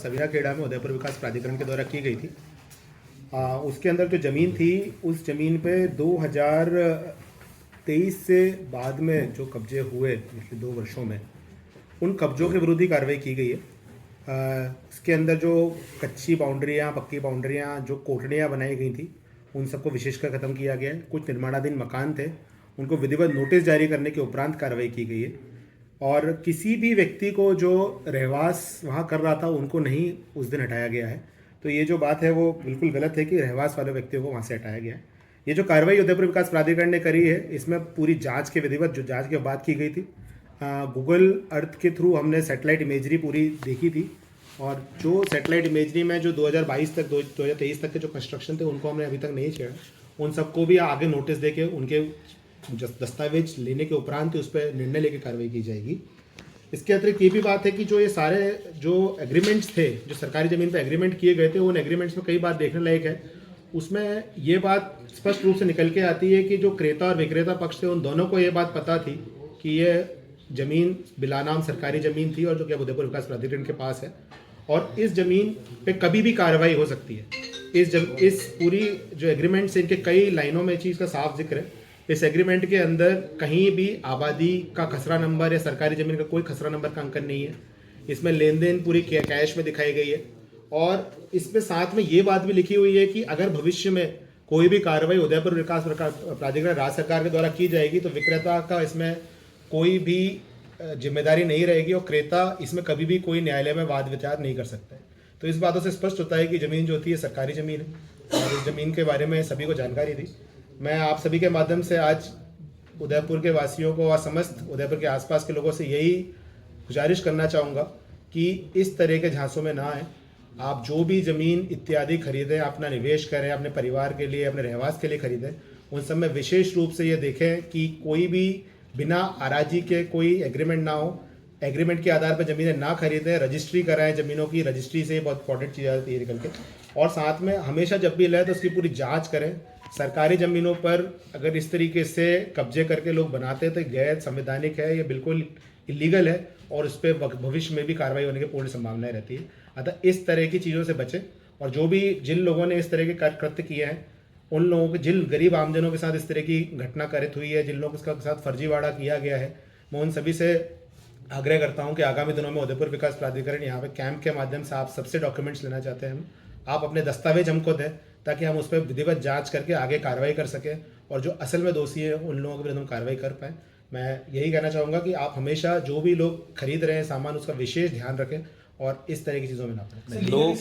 सवेरा खेड़ा में उदयपुर विकास प्राधिकरण के द्वारा की गई थी। उसके अंदर जो ज़मीन थी, उस ज़मीन पे 2023 से बाद में जो कब्जे हुए पिछले 2 वर्षों में, उन कब्जों के विरुद्ध ही कार्रवाई की गई है। इसके अंदर जो कच्ची बाउंड्रियाँ, पक्की बाउंड्रियाँ, जो कोठड़ियाँ बनाई गई थी, उन सबको विशेषकर ख़त्म किया गया है। कुछ निर्माणाधीन मकान थे, उनको विधिवत नोटिस जारी करने के उपरांत कार्रवाई की गई है। और किसी भी व्यक्ति को जो रहवास वहाँ कर रहा था, उनको नहीं उस दिन हटाया गया है। तो ये जो बात है वो बिल्कुल गलत है कि रहवास वाले व्यक्तियों को वहाँ से हटाया गया है। ये जो कार्रवाई उदयपुर विकास प्राधिकरण ने करी है, इसमें पूरी जांच के विधिवत जो जांच की बात की गई थी, गूगल अर्थ के थ्रू हमने सैटेलाइट इमेजरी पूरी देखी थी। और जो सैटेलाइट इमेजरी में जो 2022 तक 2023 तक के जो कंस्ट्रक्शन थे, उनको हमने अभी तक नहीं छेड़ा। उन सबको भी आगे नोटिस देके उनके दस्तावेज लेने के उपरांत उस पर निर्णय लेके कार्रवाई की जाएगी। इसके अतिरिक्त ये भी बात है कि जो ये सारे जो एग्रीमेंट्स थे, जो सरकारी ज़मीन पर एग्रीमेंट किए गए थे, उन एग्रीमेंट्स में कई बात देखने लायक है। उसमें ये बात स्पष्ट रूप से निकल के आती है कि जो क्रेता और विक्रेता पक्ष थे, उन दोनों को ये बात पता थी कि ये ज़मीन बिलानाम सरकारी ज़मीन थी और जो कि अब उदयपुर विकास प्राधिकरण के पास है, और इस ज़मीन पे कभी भी कार्रवाई हो सकती है। इस पूरी जो एग्रीमेंट से इनके कई लाइनों में चीज़ का साफ जिक्र है। इस एग्रीमेंट के अंदर कहीं भी आबादी का खसरा नंबर या सरकारी ज़मीन का कोई खसरा नंबर का अंकन नहीं है। इसमें लेन देन पूरी कैश में दिखाई गई है। और इसमें साथ में ये बात भी लिखी हुई है कि अगर भविष्य में कोई भी कार्रवाई उदयपुर विकास प्राधिकरण राज्य सरकार के द्वारा की जाएगी, तो विक्रेता का इसमें कोई भी जिम्मेदारी नहीं रहेगी और क्रेता इसमें कभी भी कोई न्यायालय में वाद विचार नहीं कर सकता है। तो इस बातों से स्पष्ट होता है कि ज़मीन जो होती है सरकारी ज़मीन है, और इस ज़मीन के बारे में सभी को जानकारी दी। मैं आप सभी के माध्यम से आज उदयपुर के वासियों को और समस्त उदयपुर के आसपास के लोगों से यही गुजारिश करना चाहूँगा कि इस तरह के झांसों में ना आए। आप जो भी ज़मीन इत्यादि खरीदें, अपना निवेश करें, अपने परिवार के लिए, अपने रहवास के लिए खरीदें, उन सब में विशेष रूप से ये देखें कि कोई भी बिना अराजी के कोई एग्रीमेंट ना हो। एग्रीमेंट के आधार पर ज़मीनें ना खरीदें, रजिस्ट्री कराएं ज़मीनों की। रजिस्ट्री से बहुत इंपॉर्टेंट चीज़ आती है निकल के। और साथ में हमेशा जब भी लें तो उसकी पूरी जांच करें। सरकारी ज़मीनों पर अगर इस तरीके से कब्जे करके लोग बनाते हैं तो गैर संवैधानिक है, ये बिल्कुल इलीगल है और उस पर भविष्य में भी कार्रवाई होने की पूर्ण संभावनाएं रहती है। अतः इस तरह की चीज़ों से बचें। और जो भी जिन लोगों ने इस तरह के कृत्य किए हैं, उन लोगों के, जिन गरीब आमजनों के साथ इस तरह की घटना कारित हुई है, जिन लोगों के साथ फर्जीवाड़ा किया गया है, मैं उन सभी से आग्रह करता हूं कि आगामी दिनों में उदयपुर विकास प्राधिकरण यहाँ पे कैंप के माध्यम से आप सबसे डॉक्यूमेंट्स लेना चाहते हैं। आप अपने दस्तावेज हमको दें ताकि हम उस पर विधिवत जांच करके आगे कार्रवाई कर सकें और जो असल में दोषी है उन लोगों के विरुद्ध हम कार्रवाई कर पाएँ। मैं यही कहना चाहूँगा कि आप हमेशा जो भी लोग खरीद रहे हैं सामान, उसका विशेष ध्यान रखें और इस तरह की चीज़ों में ना पड़ें। लोग